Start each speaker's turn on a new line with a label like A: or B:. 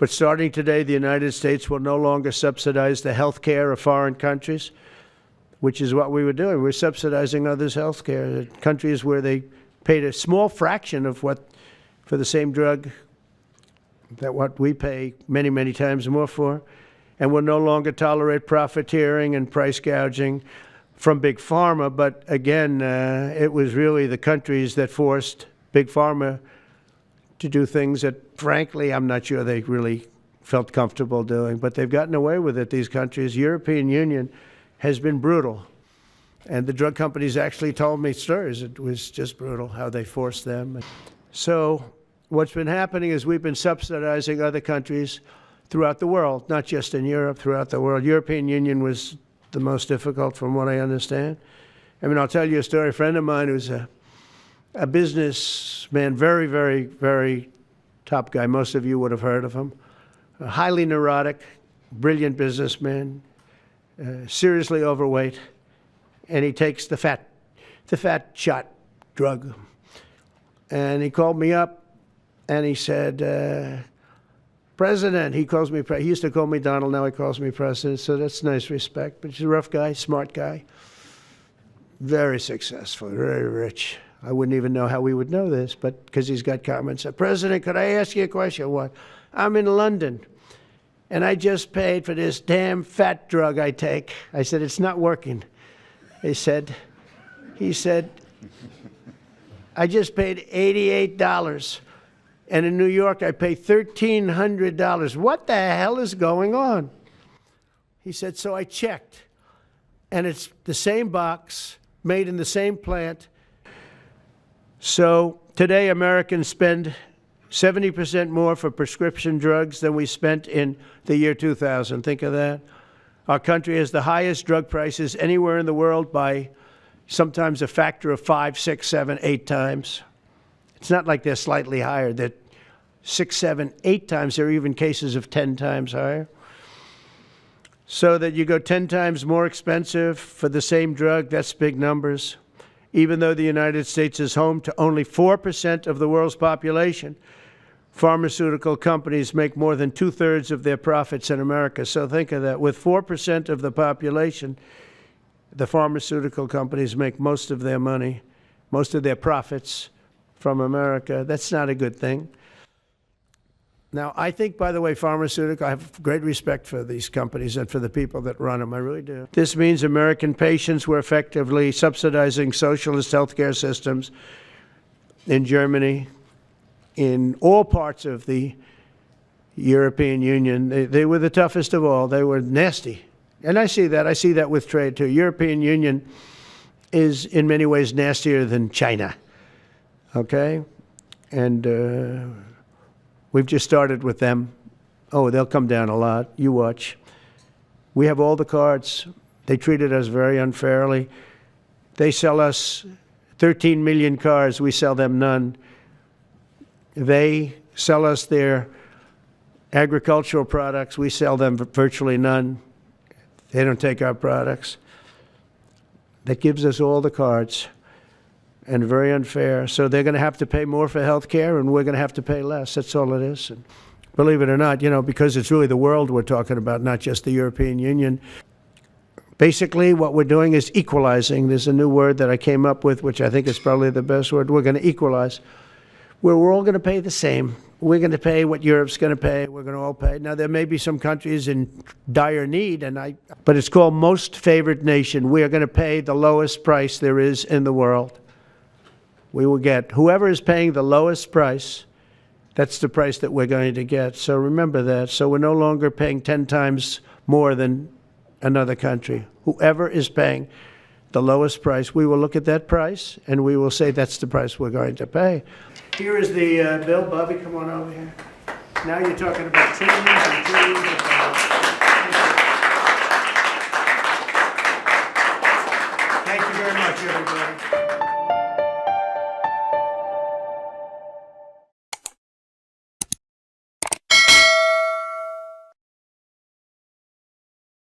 A: But starting today, the United States will no longer subsidize the health care of foreign countries, which is what we were doing. We're subsidizing others' health care. Countries where they paid a small fraction of what, for the same drug, that what we pay many, many times more for. And we'll no longer tolerate profiteering and price gouging from Big Pharma. But again, it was really the countries that forced Big Pharma to do things that, frankly, I'm not sure they really felt comfortable doing. But they've gotten away with it, these countries. European Union has been brutal. And the drug companies actually told me stories. It was just brutal how they forced them. So what's been happening is we've been subsidizing other countries throughout the world, not just in Europe, throughout the world. European Union was the most difficult from what I understand. I mean, I'll tell you a story. A friend of mine who's a businessman, very, very, very top guy. Most of you would have heard of him. A highly neurotic, brilliant businessman, seriously overweight, and he takes the fat shot drug. And he called me up and he said, President, he calls me, he used to call me Donald, now he calls me President, so that's nice respect. But he's a rough guy, smart guy, very successful, very rich. I wouldn't even know how we would know this, but because he's got comments. President, could I ask you a question? What? I'm in London, and I just paid for this damn fat drug I take. I said, it's not working. He said, I just paid $88. And in New York, I pay $1,300. What the hell is going on? He said, so I checked. And it's the same box, made in the same plant. So today, Americans spend 70% more for prescription drugs than we spent in the year 2000. Think of that. Our country has the highest drug prices anywhere in the world by sometimes a factor of 5, 6, 7, 8 times. It's not like they're slightly higher. They're 6, 7, 8 times. There are even cases of 10 times higher. So that you go 10 times more expensive for the same drug, that's big numbers. Even though the United States is home to only 4% of the world's population, pharmaceutical companies make more than 2/3 of their profits in America. So think of that. With 4% of the population, the pharmaceutical companies make most of their money, most of their profits from America. That's not a good thing. Now, I think, by the way, I have great respect for these companies and for the people that run them. I really do. This means American patients were effectively subsidizing socialist healthcare systems in Germany, in all parts of the European Union. They were the toughest of all. They were nasty. And I see that. I see that with trade, too. European Union is, in many ways, nastier than China. Okay? And we've just started with them. Oh, they'll come down a lot. You watch. We have all the cards. They treated us very unfairly. They sell us 13 million cars. We sell them none. They sell us their agricultural products. We sell them virtually none. They don't take our products. That gives us all the cards, and very unfair. So they're going to have to pay more for health care, and we're going to have to pay less. That's all it is. And believe it or not, because it's really the world we're talking about, not just the European Union. Basically, what we're doing is equalizing. There's a new word that I came up with, which I think is probably the best word. We're going to equalize, where we're all going to pay the same. We're going to pay what Europe's going to pay. We're going to all pay. Now, there may be some countries in dire need, but it's called most favored nation. We are going to pay the lowest price there is in the world. We will get whoever is paying the lowest price. That's the price that we're going to get. So remember that. So we're no longer paying 10 times more than another country. Whoever is paying the lowest price, we will look at that price and we will say that's the price we're going to pay. Here is the bill. Bobby, come on over here. Now you're talking about trillions and trillions of dollars. Thank you very much, everybody.